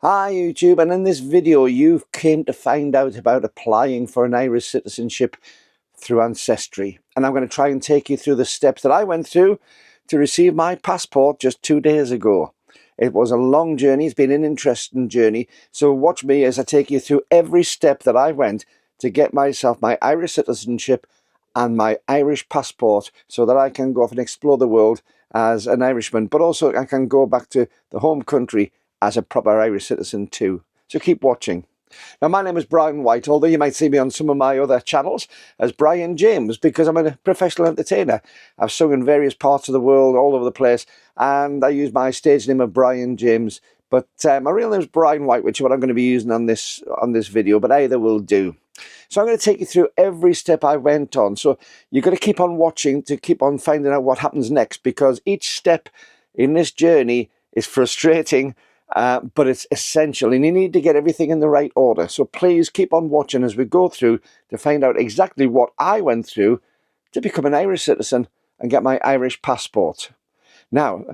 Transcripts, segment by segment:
Hi YouTube, and in this video you came to find out about applying for an Irish citizenship through Ancestry, and I'm going to try and take you through the steps that I went through to receive my passport just 2 days ago. It was a long journey, it's been an interesting journey, so watch me as I take you through every step that I went to get myself my Irish citizenship and my Irish passport so that I can go off and explore the world as an Irishman, but also I can go back to the home country as a proper Irish citizen too. So keep watching. Now, my name is Brian White, although you might see me on some of my other channels as Brian James, because I'm a professional entertainer. I've sung in various parts of the world, all over the place, and I use my stage name of Brian James. But my real name is Brian White, which is what I'm going to be using on this video, but either will do. So I'm going to take you through every step I went on. So you've got to keep on watching to keep on finding out what happens next, because each step in this journey is frustrating, but it's essential, and you need to get everything in the right order. So please keep on watching as we go through to find out exactly what I went through to become an Irish citizen and get my Irish passport. Now,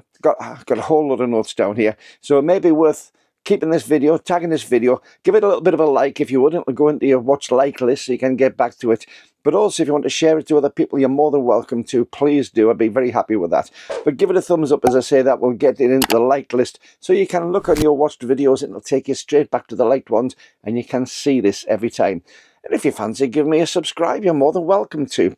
I've got a whole lot of notes down here, so it may be worth keeping this video, tagging this video, give it a little bit of a like if you would, and go into your watch like list so you can get back to it. But also, if you want to share it to other people, you're more than welcome to. Please do. I'd be very happy with that. But give it a thumbs up, as I say, that will get it into the liked list. So you can look on your watched videos and it'll take you straight back to the liked ones, and you can see this every time. And if you fancy giving me a subscribe, you're more than welcome to.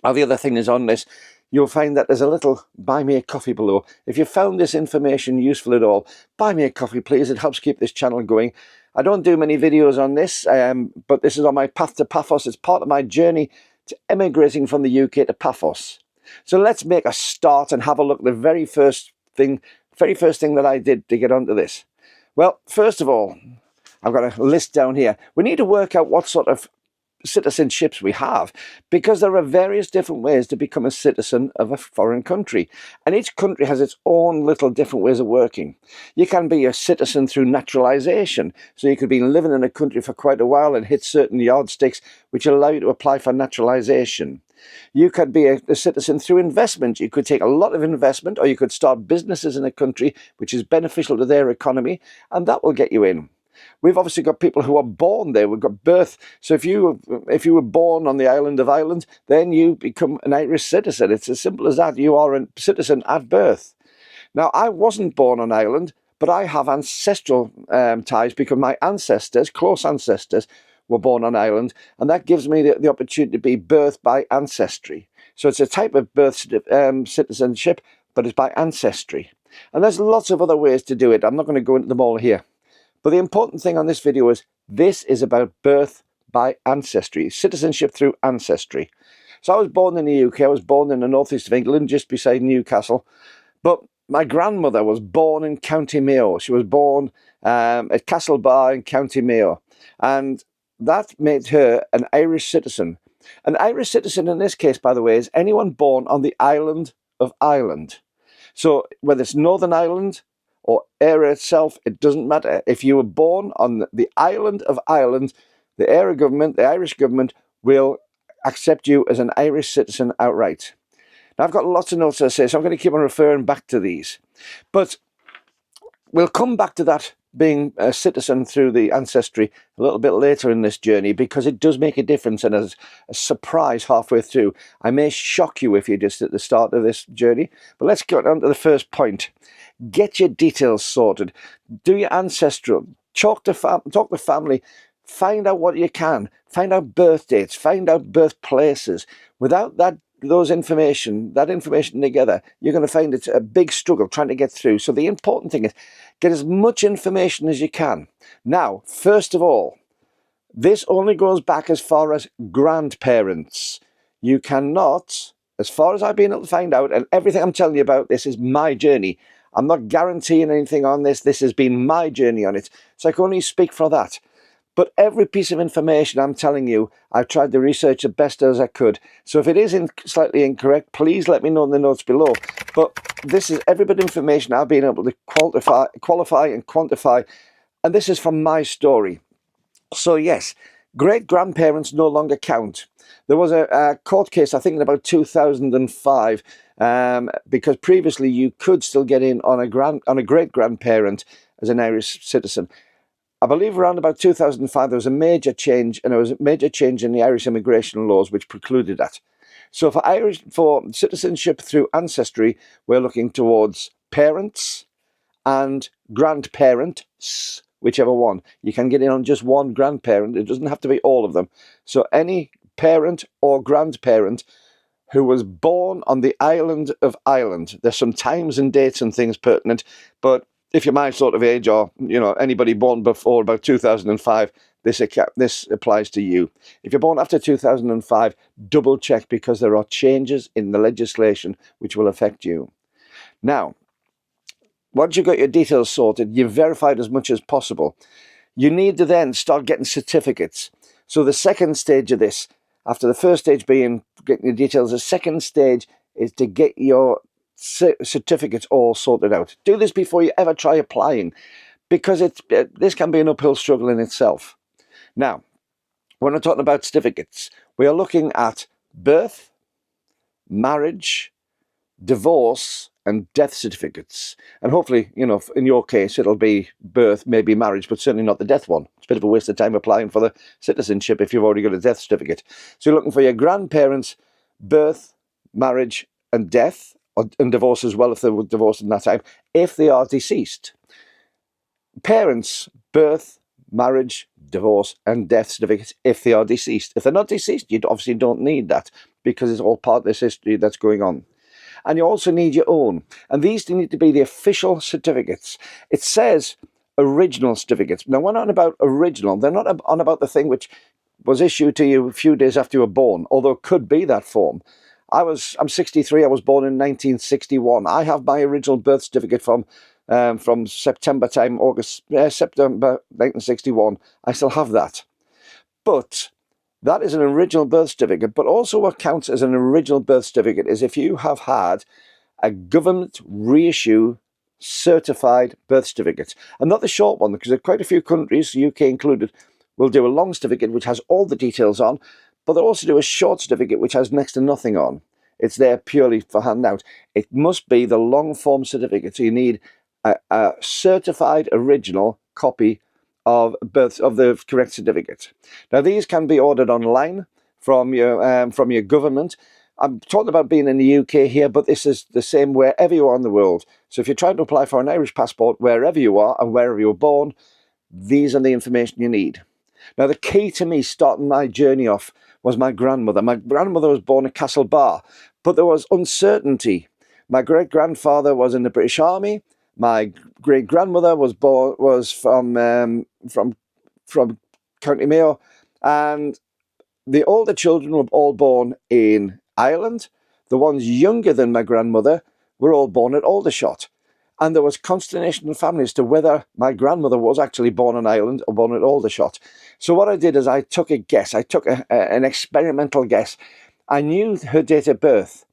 Now, the other thing is on this, you'll find that there's a little buy me a coffee below. If you found this information useful at all, buy me a coffee, please. It helps keep this channel going. I don't do many videos on this, but this is on my path to Paphos. It's part of my journey to emigrating from the UK to Paphos. So let's make a start and have a look at the very first thing that I did to get onto this. Well, first of all, I've got a list down here. We need to work out what sort of citizenships we have, because there are various different ways to become a citizen of a foreign country, and each country has its own little different ways of working. You can be a citizen through naturalization, so you could be living in a country for quite a while and hit certain yardsticks which allow you to apply for naturalization. You could be a citizen through investment. You could take a lot of investment, or you could start businesses in a country which is beneficial to their economy, and that will get you in. We've obviously got people who are born there. We've got birth. So if you were born on the island of Ireland, then you become an Irish citizen. It's as simple as that. You are a citizen at birth. Now, I wasn't born on Ireland, but I have ancestral ties, because my ancestors, close ancestors, were born on Ireland, and that gives me the opportunity to be birthed by ancestry. So it's a type of birth citizenship, but it's by ancestry. And there's lots of other ways to do it. I'm not going to go into them all here. But the important thing on this video is this is about birth by ancestry, citizenship through ancestry. So I was born in the UK. I was born in the northeast of England, just beside Newcastle. But my grandmother was born in County Mayo. She was born at Castlebar in County Mayo. And that made her an Irish citizen. An Irish citizen in this case, by the way, is anyone born on the island of Ireland. So whether it's Northern Ireland or area itself, it doesn't matter. If you were born on the island of Ireland, the area government, the Irish government, will accept you as an Irish citizen outright. Now, I've got lots of notes to say, so I'm going to keep on referring back to these. But we'll come back to that being a citizen through the ancestry a little bit later in this journey, because it does make a difference, and as a surprise halfway through, I may shock you if you're just at the start of this journey. But let's get on to the first point. Get your details sorted. Do your ancestral. Talk to family. Find out what you can. Find out birth dates. Find out birthplaces. Without that information together, you're going to find it's a big struggle trying to get through. So the important thing is get as much information as you can. Now, first of all, this only goes back as far as grandparents. You cannot, as far as I've been able to find out, and everything I'm telling you about this is my journey. I'm not guaranteeing anything on this. This has been my journey on it. So I can only speak for that. But every piece of information I'm telling you, I've tried to research the best as I could. So if it is slightly incorrect, please let me know in the notes below. But this is every bit of information I've been able to qualify and quantify. And this is from my story. So yes, great-grandparents no longer count. There was a court case, I think in about 2005, because previously you could still get in on a great-grandparent as an Irish citizen. I believe around about 2005 there was a major change, and there was a major change in the Irish immigration laws which precluded that. So for citizenship through ancestry, we're looking towards parents and grandparents, whichever one. You can get in on just one grandparent. It doesn't have to be all of them. So any parent or grandparent who was born on the island of Ireland. There's some times and dates and things pertinent, but if you're my sort of age, or anybody born before about 2005, this applies to you. If you're born after 2005, double check, because there are changes in the legislation which will affect you. Now, once you've got your details sorted, you've verified as much as possible, you need to then start getting certificates. So the second stage of this, after the first stage being getting your details, the second stage is to get your certificates all sorted out. Do this before you ever try applying, because this can be an uphill struggle in itself. Now, when we're talking about certificates, we are looking at birth, marriage, divorce, and death certificates. And hopefully, in your case, it'll be birth, maybe marriage, but certainly not the death one. It's a bit of a waste of time applying for the citizenship if you've already got a death certificate. So you're looking for your grandparents' birth, marriage, and death, and divorce as well if they were divorced in that time, if they are deceased. Parents' birth, marriage, divorce, and death certificates if they are deceased. If they're not deceased, you obviously don't need that, because it's all part of this history that's going on. And you also need your own. And these need to be the official certificates. It says original certificates. Now, we're not about original. They're not on about the thing which was issued to you a few days after you were born, although it could be that form. I'm 63. I was born in 1961. I have my original birth certificate from September time, September 1961. I still have that. But that is an original birth certificate. But also what counts as an original birth certificate is if you have had a government reissue certified birth certificate. And not the short one, because there are quite a few countries, UK included, will do a long certificate which has all the details on, but they'll also do a short certificate which has next to nothing on. It's there purely for handout. It must be the long form certificate. So you need a certified original copy of the correct certificate. Now, these can be ordered online from your government. I'm talking about being in the UK here, but this is the same wherever you are in the world. So if you're trying to apply for an Irish passport wherever you are and wherever you were born, these are the information you need. Now, the key to me starting my journey off was my grandmother. My grandmother was born at Castlebar, but there was uncertainty. My great-grandfather was in the British Army. My great-grandmother was from County Mayo, and the older children were all born in Ireland. The ones younger than my grandmother were all born at Aldershot. And there was consternation in the family as to whether my grandmother was actually born in Ireland or born at Aldershot. So what I did is I took a guess. I took an experimental guess. I knew her date of birth.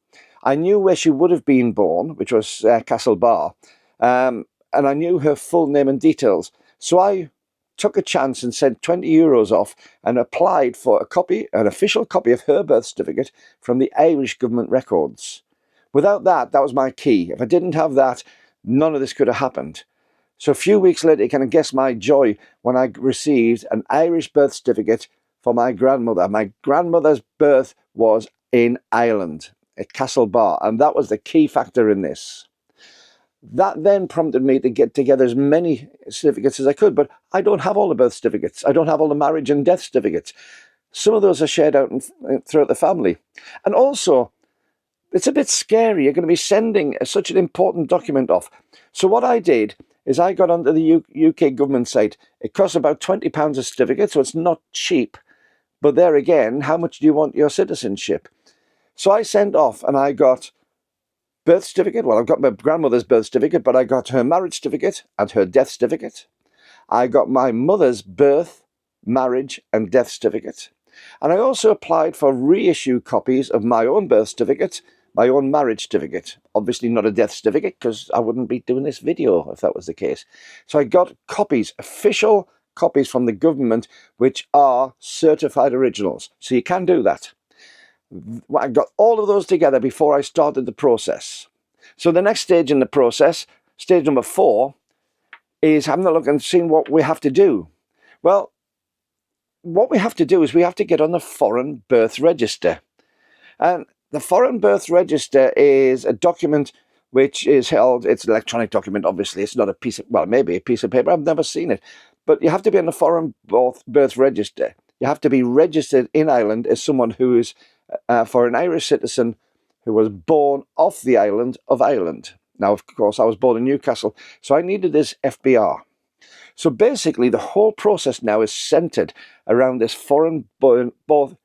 I knew where she would have been born, which was Castlebar. And I knew her full name and details. So I took a chance and sent €20 off and applied for an official copy of her birth certificate from the Irish government records. Without that, that was my key. If I didn't have that, none of this could have happened. So a few weeks later, you can guess my joy when I received an Irish birth certificate for my grandmother. My grandmother's birth was in Ireland, at Castlebar, and that was the key factor in this. That then prompted me to get together as many certificates as I could, but I don't have all the birth certificates. I don't have all the marriage and death certificates. Some of those are shared out throughout the family. And also, it's a bit scary. You're going to be sending such an important document off. So what I did is I got onto the UK government site. It costs about £20 a certificate, so it's not cheap. But there again, how much do you want your citizenship? So I sent off and I got birth certificate. Well, I've got my grandmother's birth certificate, but I got her marriage certificate and her death certificate. I got my mother's birth, marriage, and death certificate. And I also applied for reissue copies of my own birth certificate, my own marriage certificate. Obviously not a death certificate, because I wouldn't be doing this video if that was the case. So I got copies, official copies from the government, which are certified originals. So you can do that. I got all of those together before I started the process. So the next stage in the process, stage number 4, is having a look and seeing what we have to do. Well, what we have to do is we have to get on the Foreign Birth Register. And the Foreign Birth Register is a document which is held, it's an electronic document, obviously. It's not a piece of, well, maybe a piece of paper. I've never seen it. But you have to be on the Foreign Birth Register. You have to be registered in Ireland as someone who is, for an Irish citizen who was born off the island of Ireland. Now, of course, I was born in Newcastle, so I needed this FBR. So basically, the whole process now is centered around this Foreign Birth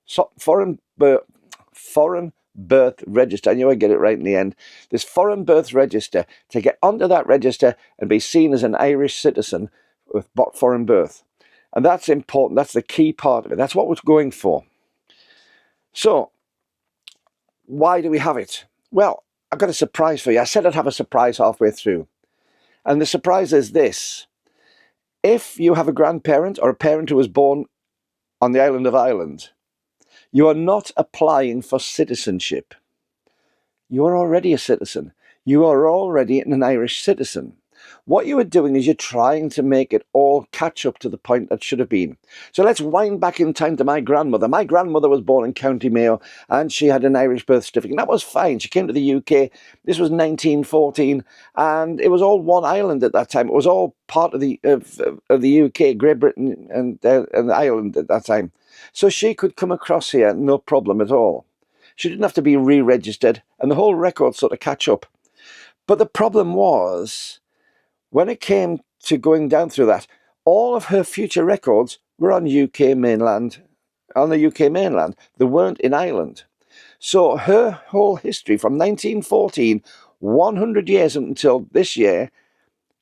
Register. I knew I'd get it right in the end. This Foreign Birth Register, to get onto that register and be seen as an Irish citizen with foreign birth. And that's important. That's the key part of it. That's what we're going for. So, why do we have it? Well, I've got a surprise for you. I said I'd have a surprise halfway through. And the surprise is this. If you have a grandparent or a parent who was born on the island of Ireland, you are not applying for citizenship. You are already a citizen. You are already an Irish citizen. What you are doing is you're trying to make it all catch up to the point that should have been. So let's wind back in time to my grandmother. My grandmother was born in County Mayo and she had an Irish birth certificate. That was fine. She came to the UK. This was 1914 and it was all one island at that time. It was all part of the UK, Great Britain and Ireland at that time. So she could come across here, no problem at all. She didn't have to be re-registered and the whole record sort of catch up. But the problem was, when it came to going down through that, all of her future records were on the UK mainland. They weren't in Ireland. So her whole history from 1914, 100 years until this year,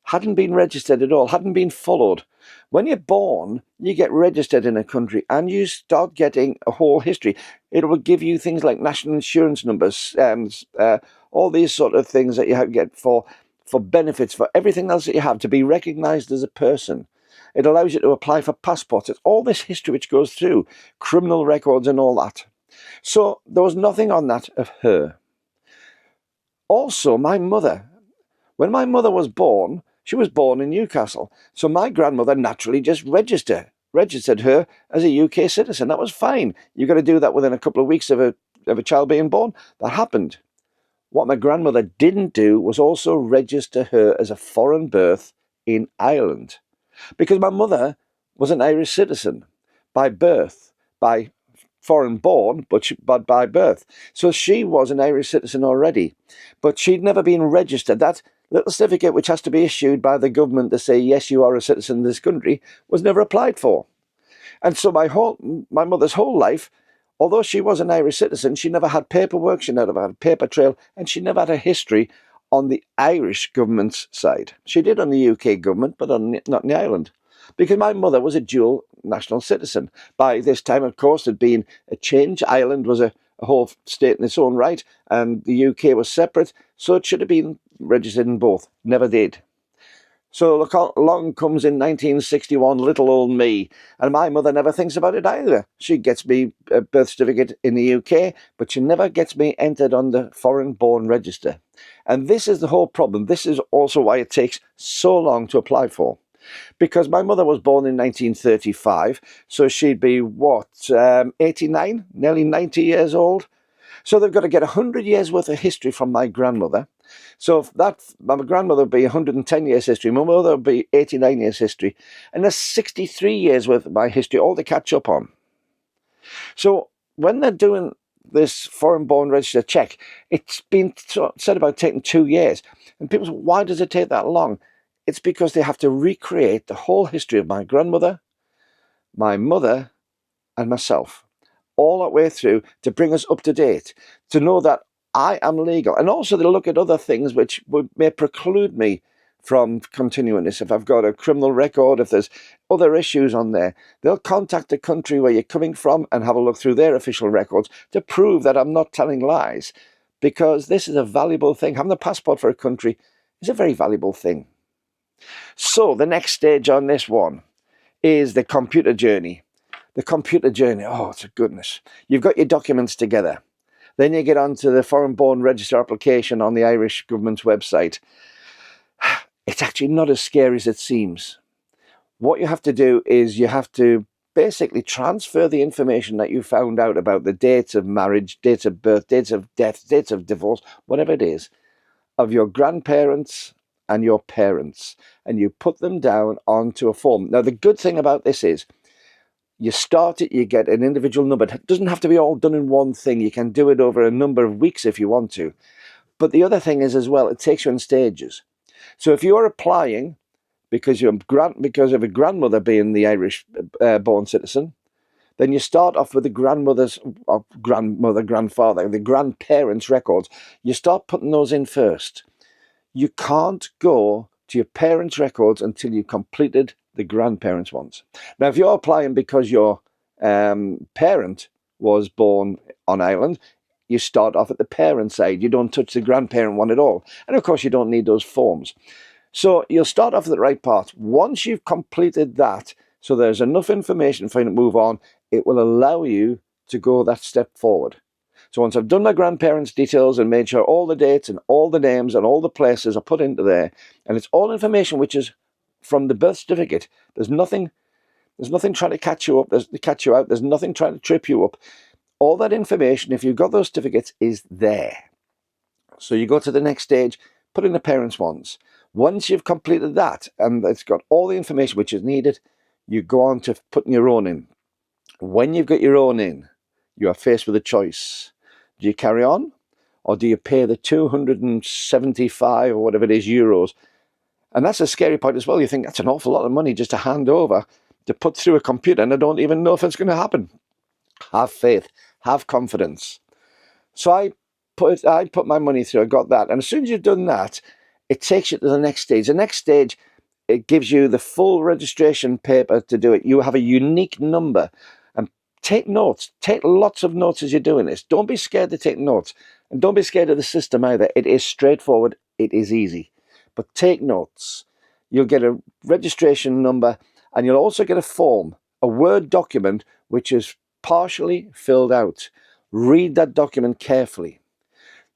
hadn't been registered at all, hadn't been followed. When you're born, you get registered in a country and you start getting a whole history. It will give you things like national insurance numbers, all these sort of things that you get for benefits, for everything else that you have, to be recognised as a person. It allows you to apply for passports. It's all this history which goes through, criminal records and all that. So there was nothing on that of her. Also, my mother, when my mother was born, she was born in Newcastle. So my grandmother naturally just registered her as a UK citizen. That was fine. You've got to do that within a couple of weeks of a child being born. That happened. What my grandmother didn't do was also register her as a foreign birth in Ireland. Because my mother was an Irish citizen by birth, by foreign born, but by birth. So she was an Irish citizen already, but she'd never been registered. That little certificate which has to be issued by the government to say, yes, you are a citizen of this country, was never applied for. And so my mother's whole life, although she was an Irish citizen, she never had paperwork, she never had a paper trail, and she never had a history on the Irish government's side. She did on the UK government, but not on the island. Because my mother was a dual national citizen. By this time, of course, there'd been a change. Ireland was a whole state in its own right, and the UK was separate, so it should have been registered in both. Never did. So along comes in 1961 little old me, and my mother never thinks about it either. She gets me a birth certificate in the UK, but she never gets me entered on the foreign born register. And this is the whole problem. This is also why it takes so long to apply for. Because my mother was born in 1935, so she'd be, 89, nearly 90 years old. So they've got to get 100 years worth of history from my grandmother. So if my grandmother would be 110 years history, my mother would be 89 years history. And there's 63 years worth of my history, all to catch up on. So when they're doing this foreign born register check, it's been said about taking 2 years. And people say, why does it take that long? It's because they have to recreate the whole history of my grandmother, my mother, and myself, all that way through, to bring us up to date, to know that I am legal. And also to look at other things which may preclude me from continuing this. If I've got a criminal record, if there's other issues on there, they'll contact the country where you're coming from and have a look through their official records to prove that I'm not telling lies. Because this is a valuable thing. Having a passport for a country is a very valuable thing. So the next stage on this one is the computer journey. The computer journey, oh, it's a goodness. You've got your documents together. Then you get onto the Foreign Born Register application on the Irish government's website. It's actually not as scary as it seems. What you have to do is you have to basically transfer the information that you found out about the dates of marriage, dates of birth, dates of death, dates of divorce, whatever it is, of your grandparents and your parents, and you put them down onto a form. Now, the good thing about this is you start it, you get an individual number. It doesn't have to be all done in one thing. You can do it over a number of weeks if you want to. But the other thing is as well, it takes you in stages. So if you're applying because of a grandmother being the Irish born citizen, then you start off with the grandfather, the grandparents' records. You start putting those in first. You can't go to your parents' records until you've completed the grandparents' ones. Now, if you're applying because your parent was born on Ireland, you start off at the parent side. You don't touch the grandparent one at all. And of course, you don't need those forms. So you'll start off at the right part. Once you've completed that, so there's enough information for you to move on, it will allow you to go that step forward. So once I've done my grandparents' details and made sure all the dates and all the names and all the places are put into there, and it's all information which is from the birth certificate. There's nothing trying to catch you up, catch you out. There's nothing trying to trip you up. All that information, if you've got those certificates, is there. So you go to the next stage, put in the parents' ones. Once you've completed that, and it's got all the information which is needed, you go on to putting your own in. When you've got your own in, you are faced with a choice. Do you carry on, or do you pay the 275 or whatever it is euros? And that's a scary part as well. You think that's an awful lot of money just to hand over, to put through a computer, and I don't even know if it's going to happen. Have faith, have confidence. So I put my money through, I got that. And as soon as you've done that, it takes you to the next stage. The next stage, it gives you the full registration paper to do it. You have a unique number. And take notes. Take lots of notes as you're doing this. Don't be scared to take notes. And don't be scared of the system either. It is straightforward. It is easy. But take notes. You'll get a registration number, and you'll also get a form, a Word document, which is partially filled out. Read that document carefully.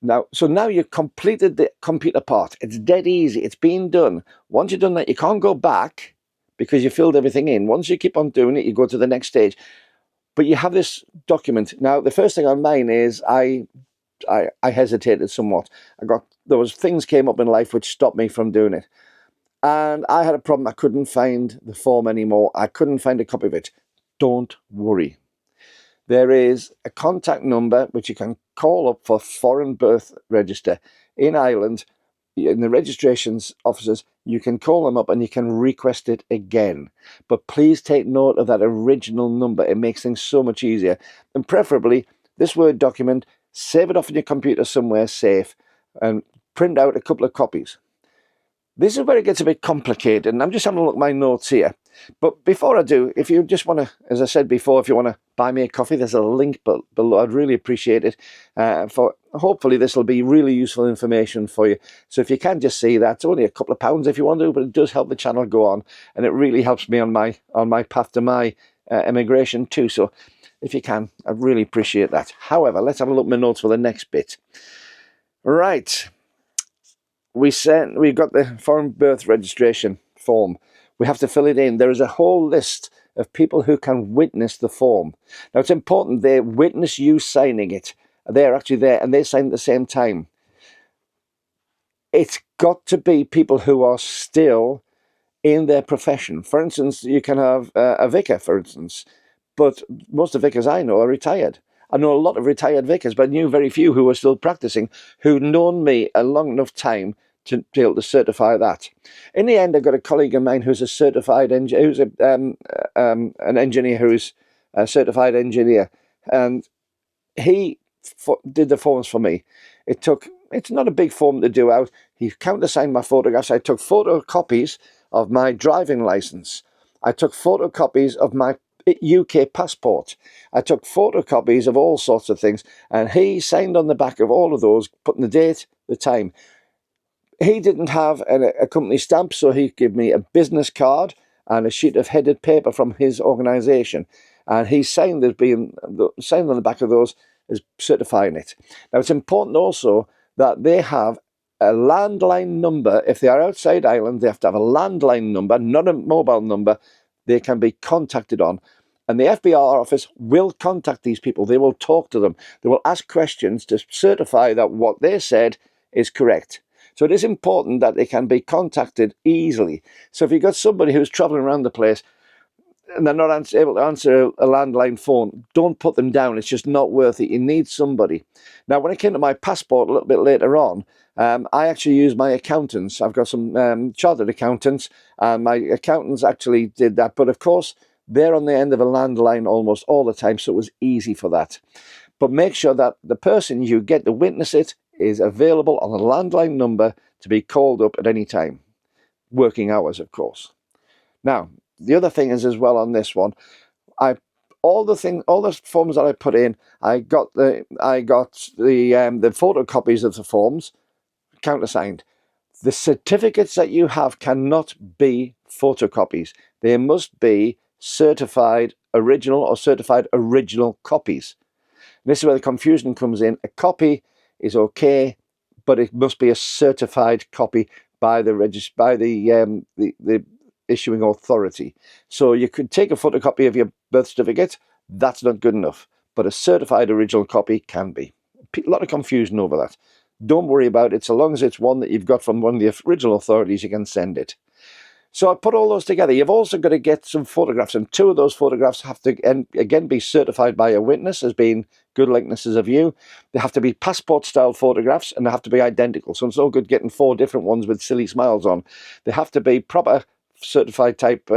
Now you've completed the computer part. It's dead easy. It's been done. Once you've done that, you can't go back because you filled everything in. Once you keep on doing it, you go to the next stage. But you have this document. Now, the first thing on mine is I hesitated somewhat. Those things came up in life which stopped me from doing it. And I had a problem. I couldn't find the form anymore. I couldn't find a copy of it. Don't worry. There is a contact number which you can call up for foreign birth register in Ireland. In the registrations offices, you can call them up and you can request it again. But please take note of that original number. It makes things so much easier. And preferably, this Word document, save it off on your computer somewhere safe and print out a couple of copies. This is where it gets a bit complicated, and I'm just having a look at my notes here. But before I do, if you just want to, as I said before, if you want to buy me a coffee, there's a link below. I'd really appreciate it. Hopefully this will be really useful information for you. So if you can just see that, it's only a couple of pounds if you want to, but it does help the channel go on, and it really helps me on my path to my immigration too. So if you can, I'd really appreciate that. However, let's have a look at my notes for the next bit. Right. We've got the foreign birth registration form. We have to fill it in. There is a whole list of people who can witness the form. Now, it's important they witness you signing it. They're actually there, and they sign at the same time. It's got to be people who are still in their profession. For instance, you can have a vicar, for instance, but most of the vicars I know are retired. I know a lot of retired vicars, but I knew very few who were still practicing, who'd known me a long enough time to be able to certify that. In the end, I've got a colleague of mine who's a certified engineer, who's an engineer who's a certified engineer, and he did the forms for me. It's not a big form to do out. He countersigned my photographs. I took photocopies of my driving license. I took photocopies of my UK passport. I took photocopies of all sorts of things, and he signed on the back of all of those, putting the date, the time. He didn't have a company stamp, so he gave me a business card and a sheet of headed paper from his organisation, and he signed on the back of those as certifying it. Now, it's important also that they have a landline number. If they are outside Ireland, they have to have a landline number, not a mobile number, they can be contacted on. And the FBR office will contact these people. They will talk to them. They will ask questions to certify that what they said is correct. So it is important that they can be contacted easily. So if you've got somebody who's traveling around the place and they're not able to answer a landline phone, don't put them down. It's just not worth it. You need somebody. Now, when it came to my passport a little bit later on, I actually used my accountants. I've got some chartered accountants, and my accountants actually did that. But of course, they're on the end of a landline almost all the time, so it was easy for that. But make sure that the person you get to witness it is available on a landline number to be called up at any time. Working hours, of course. Now, the other thing is as well on this one, all the forms that I put in, I got the photocopies of the forms countersigned. The certificates that you have cannot be photocopies. They must be certified original or certified original copies. And this is where the confusion comes in. A copy is okay, but it must be a certified copy by the issuing authority. So you could take a photocopy of your birth certificate, that's not good enough, but a certified original copy can be. A lot of confusion over that. Don't worry about it, so long as it's one that you've got from one of the original authorities, you can send it. So I put all those together. You've also got to get some photographs, and 2 of those photographs have to, again, be certified by a witness as being good likenesses of you. They have to be passport-style photographs, and they have to be identical. So it's no good getting 4 different ones with silly smiles on. They have to be proper certified type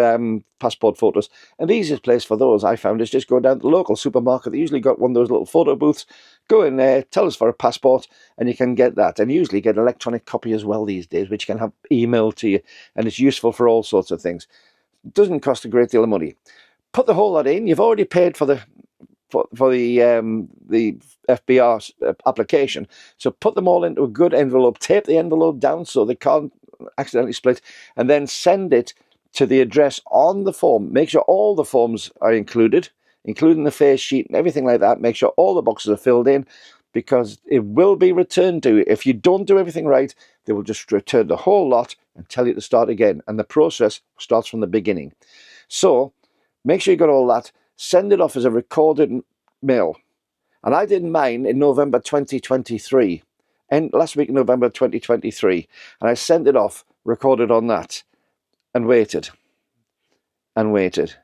passport photos. And the easiest place for those, I found, is just go down to the local supermarket. They usually got one of those little photo booths. Go in there, tell us for a passport, and you can get that. And usually get an electronic copy as well these days, which can have emailed to you, and it's useful for all sorts of things. It doesn't cost a great deal of money. Put the whole lot in. You've already paid for the FBR application, so put them all into a good envelope. Tape the envelope down so they can't accidentally split, and then send it to the address on the form. Make sure all the forms are included, including the face sheet and everything like that. Make sure all the boxes are filled in, because it will be returned to you. If you don't do everything right, they will just return the whole lot and tell you to start again, and the process starts from the beginning. So make sure you got all that. Send it off as a recorded mail. And I did mine in November 2023. And last week in November 2023, and I sent it off, recorded on that, and waited, and waited.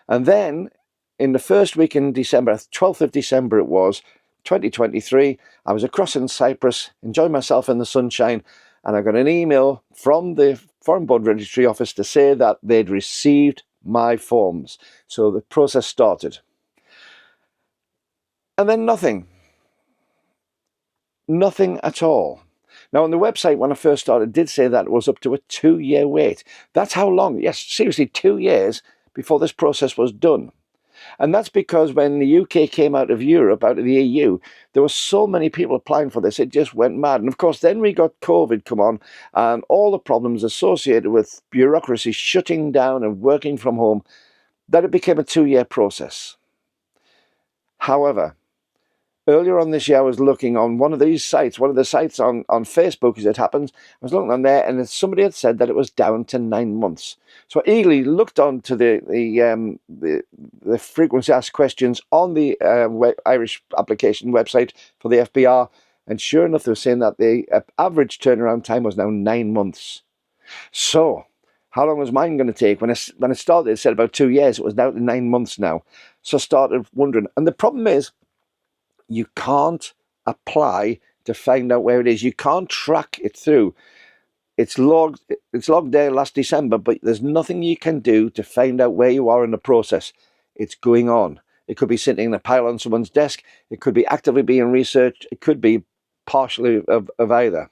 And then, in the first week in December, 12th of December it was, 2023, I was across in Cyprus, enjoying myself in the sunshine, and I got an email from the Foreign Board Registry Office to say that they'd received my forms. So the process started. And then nothing. Nothing at all. Now, on the website, when I first started, did say that it was up to a 2-year wait. That's how long, yes, seriously, 2 years before this process was done. And that's because when the UK came out of Europe, out of the EU, there were so many people applying for this, it just went mad. And of course, then we got COVID come on, and all the problems associated with bureaucracy shutting down and working from home, that it became a 2-year process. However, earlier on this year, I was looking on one of these sites, one of the sites on Facebook, as it happens. I was looking on there, and somebody had said that it was down to 9 months. So I eagerly looked on to the frequently asked questions on the Irish application website for the FBR, and sure enough, they were saying that the average turnaround time was now 9 months. So how long was mine going to take? When it started, it said about 2 years. It was down to 9 months now. So I started wondering. And the problem is, you can't apply to find out where it is. You can't track it through. It's logged there last December, but there's nothing you can do to find out where you are in the process. It's going on. It could be sitting in a pile on someone's desk. It could be actively being researched. It could be partially of either.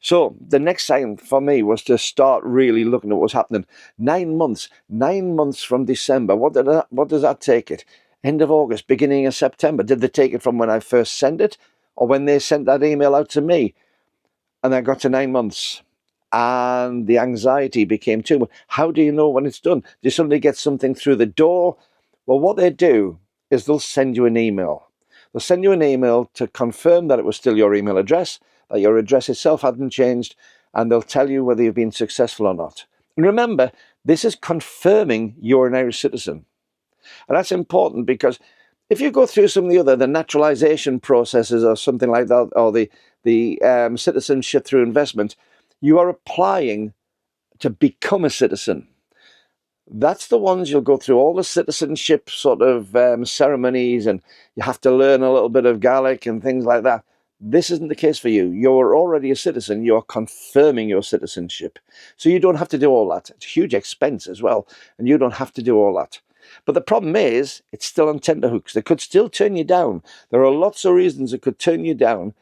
So the next sign for me was to start really looking at what's happening. 9 months. 9 months from December. What does that take it? End of August, beginning of September. Did they take it from when I first sent it, or when they sent that email out to me? And I got to 9 months, and the anxiety became too much. How do you know when it's done? Do you suddenly get something through the door? Well, what they do is they'll send you an email. They'll send you an email to confirm that it was still your email address. that your address itself hadn't changed, and they'll tell you whether you've been successful or not. And remember, this is confirming you're an Irish citizen. And that's important, because if you go through some of the naturalization processes or something like that, or the citizenship through investment, you are applying to become a citizen. That's the ones you'll go through all the citizenship sort of ceremonies, and you have to learn a little bit of Gaelic and things like that. This isn't the case for you. You're already a citizen. You're confirming your citizenship. So you don't have to do all that. It's a huge expense as well, and you don't have to do all that. But the problem is, it's still on tenterhooks. They could still turn you down. There are lots of reasons it could turn you down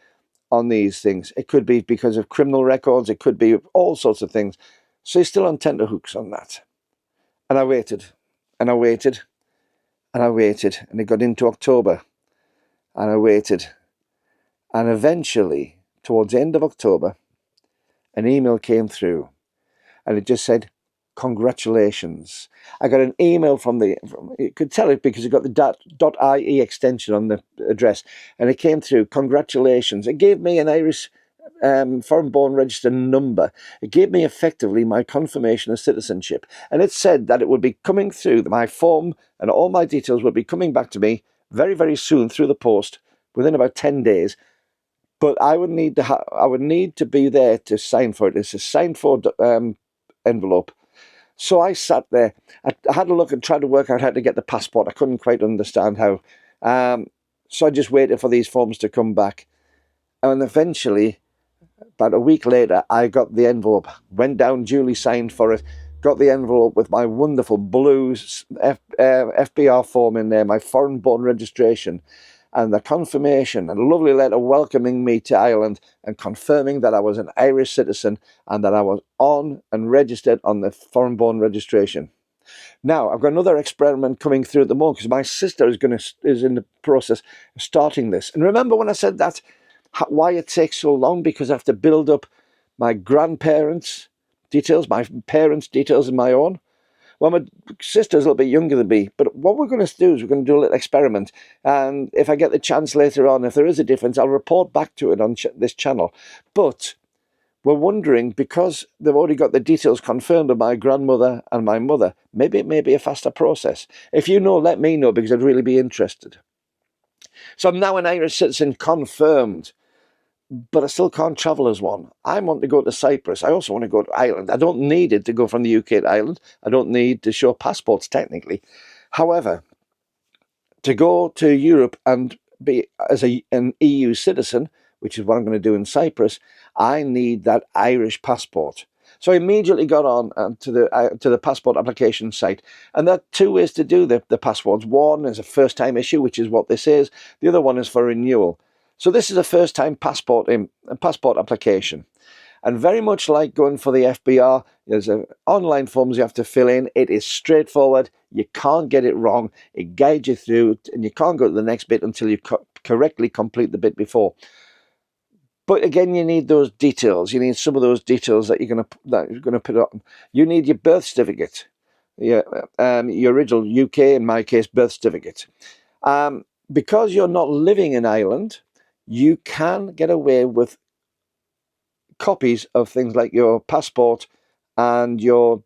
on these things. It could be because of criminal records. It could be all sorts of things. So you're still on tenterhooks on that. And I waited, and I waited, and I waited, and it got into October, and I waited. And eventually, towards the end of October, an email came through, and it just said, congratulations. I got an email you could tell it because it got the .ie extension on the address, and it came through, congratulations. It gave me an Irish foreign-born registered number. It gave me effectively my confirmation of citizenship, and it said that it would be coming through, my form and all my details would be coming back to me very, very soon through the post, within about 10 days. But I would need to be there to sign for it. It's a signed for envelope. So I sat there. I had a look and tried to work out how to get the passport. I couldn't quite understand how. So I just waited for these forms to come back, and eventually, about a week later, I got the envelope, went down, duly signed for it, got the envelope with my wonderful blue FBR form in there, my foreign-born registration, and the confirmation, and a lovely letter welcoming me to Ireland and confirming that I was an Irish citizen and that I was on and registered on the foreign-born registration. Now, I've got another experiment coming through at the moment, because my sister is in the process of starting this. And remember when I said that, why it takes so long? Because I have to build up my grandparents' details, my parents' details, and my own. Well, my sister's a little bit younger than me, but what we're going to do is we're going to do a little experiment. And if I get the chance later on, if there is a difference, I'll report back to it on this channel. But we're wondering, because they've already got the details confirmed of my grandmother and my mother, maybe it may be a faster process. If you know, let me know, because I'd really be interested. So I'm now an Irish citizen confirmed, but I still can't travel as one. I want to go to Cyprus. I also want to go to Ireland. I don't need it to go from the UK to Ireland. I don't need to show passports technically. However, to go to Europe and be as an EU citizen, which is what I'm going to do in Cyprus, I need that Irish passport. So I immediately got on to the passport application site, and there are two ways to do the passports. One is a first-time issue, which is what this is. The other one is for renewal. So this is a first-time passport application. And very much like going for the FBR, there's online forms you have to fill in. It is straightforward. You can't get it wrong. It guides you through, and you can't go to the next bit until you correctly complete the bit before. But again, you need those details. You need some of those details that you're going to put on. You need your birth certificate, your original UK, in my case, birth certificate. Because you're not living in Ireland, you can get away with copies of things like your passport and your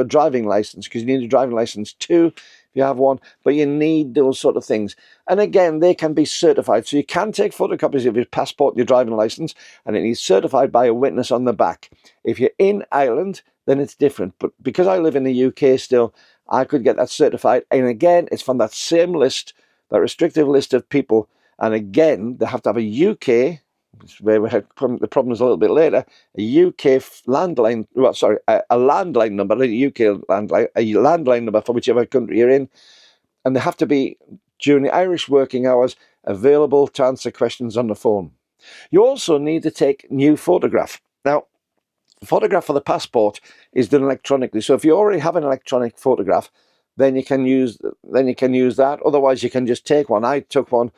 driving license, because you need a driving license too if you have one, but you need those sort of things. And again, they can be certified. So you can take photocopies of your passport and your driving license, and it needs certified by a witness on the back. If you're in Ireland, then it's different. But because I live in the UK still, I could get that certified. And again, it's from that same list, that restrictive list of people. And again, they have to have a UK, where we had the problems a little bit later, a UK landline, a landline number, a UK landline, a landline number for whichever country you're in, and they have to be, during the Irish working hours, available to answer questions on the phone. You also need to take new photograph. Now, the photograph for the passport is done electronically, so if you already have an electronic photograph, then you can use that. Otherwise, you can just take one. I took one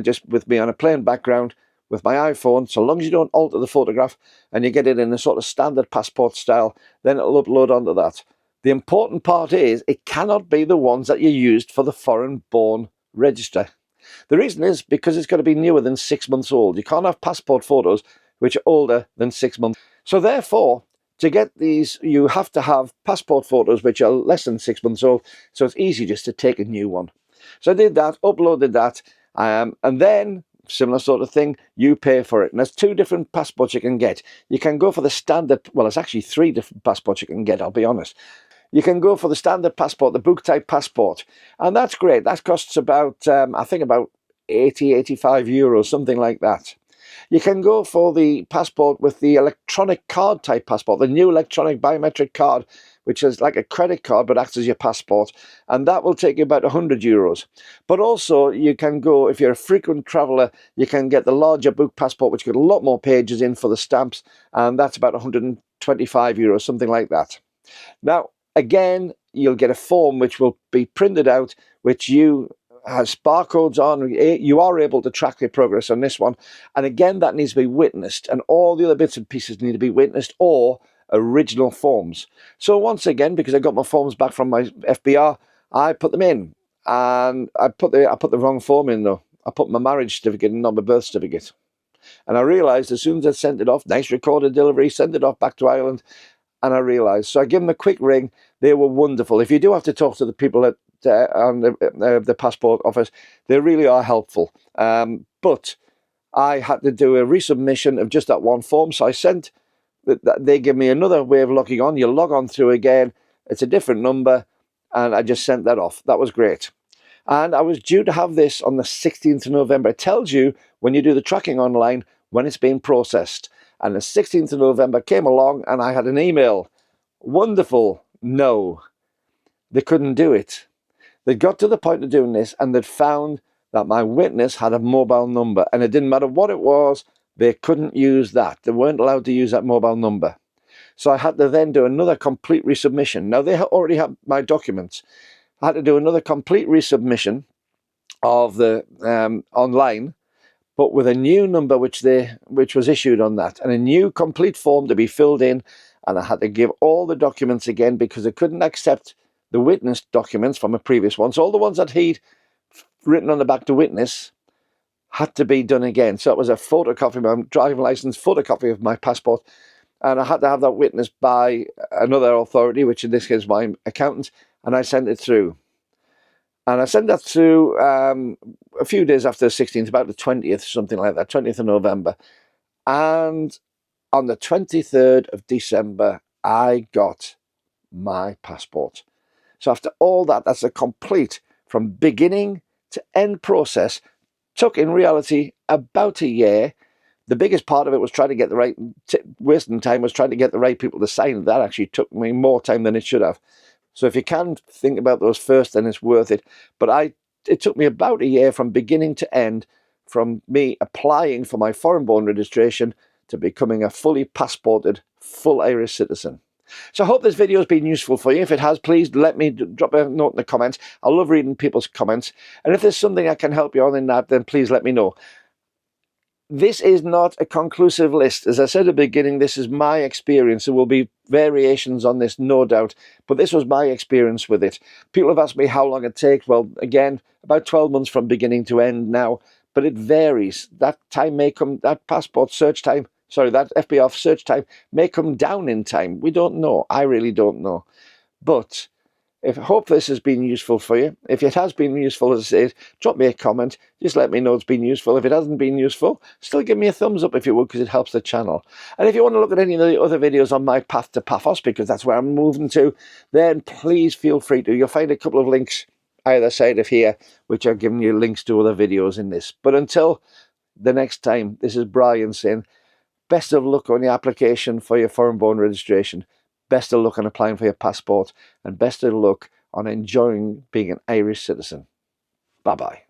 just with me on a plain background with my iPhone. So long as you don't alter the photograph and you get it in a sort of standard passport style, then it'll upload onto that. The important part is it cannot be the ones that you used for the foreign-born register. The reason is because it's got to be newer than 6 months old. You can't have passport photos which are older than 6 months. So therefore, to get these, you have to have passport photos which are less than 6 months old. So it's easy just to take a new one. So I did that, uploaded that, and then similar sort of thing, you pay for it. And there's 2 different passports you can get. You can go for the standard, well, it's actually 3 different passports you can get, I'll be honest. You can go for the standard passport, the book type passport, and that's great. That costs about, I think about 80, 85 euros, something like that. You can go for the passport with the electronic card type passport, the new electronic biometric card, which is like a credit card but acts as your passport, and that will take you about 100 euros. But also you can go, if you're a frequent traveller, you can get the larger book passport, which got a lot more pages in for the stamps, and that's about 125 euros, something like that. Now, again, you'll get a form which will be printed out, which has barcodes on. You are able to track your progress on this one. And again, that needs to be witnessed. And all the other bits and pieces need to be witnessed or original forms. So once again, because I got my forms back from my FBR, I put them in. And I put the wrong form in though. I put my marriage certificate and not my birth certificate. And I realised as soon as I sent it off, nice recorded delivery, sent it off back to Ireland, and I realised. So I give them a quick ring. They were wonderful. If you do have to talk to the people at on the passport office, they really are helpful. But I had to do a resubmission of just that one form. So I sent, they give me another way of logging on. You log on through again. It's a different number. And I just sent that off. That was great. And I was due to have this on the 16th of November. It tells you when you do the tracking online when it's being processed. And the 16th of November came along and I had an email. Wonderful. No, they couldn't do it. They got to the point of doing this and they'd found that my witness had a mobile number, and it didn't matter what it was, they couldn't use that. They weren't allowed to use that mobile number. So I had to then do another complete resubmission. Now they already had my documents. I had to do another complete resubmission of the online, but with a new number which was issued on that, and a new complete form to be filled in, and I had to give all the documents again because they couldn't accept the witness documents from a previous one. So all the ones that he'd written on the back to witness had to be done again. So it was a photocopy of my driving license, photocopy of my passport, and I had to have that witnessed by another authority, which in this case my accountant, and I sent it through. And I sent that through a few days after the 16th, about the 20th, something like that, 20th of November. And on the 23rd of December, I got my passport. So after all that, that's a complete, from beginning to end process, took in reality about a year. The biggest part of it was trying to get the right, wasting time was trying to get the right people to sign. That actually took me more time than it should have. So if you can think about those first, then it's worth it. But it took me about a year from beginning to end, from me applying for my foreign-born registration to becoming a fully passported, full Irish citizen. So I hope this video has been useful for you. If it has, please let me drop a note in the comments. I love reading people's comments. And if there's something I can help you on in that, then please let me know. This is not a conclusive list. As I said at the beginning, this is my experience. There will be variations on this, no doubt. But this was my experience with it. People have asked me how long it takes. Well, again, about 12 months from beginning to end now. But it varies. That time may come, that passport search time, that FBR search time may come down in time. We don't know. I really don't know. But I hope this has been useful for you. If it has been useful, as I said, drop me a comment. Just let me know it's been useful. If it hasn't been useful, still give me a thumbs up if you would, because it helps the channel. And if you want to look at any of the other videos on my path to Paphos, because that's where I'm moving to, then please feel free to. You'll find a couple of links either side of here, which are giving you links to other videos in this. But until the next time, this is Brian saying, best of luck on your application for your foreign-born registration. Best of luck on applying for your passport. And best of luck on enjoying being an Irish citizen. Bye-bye.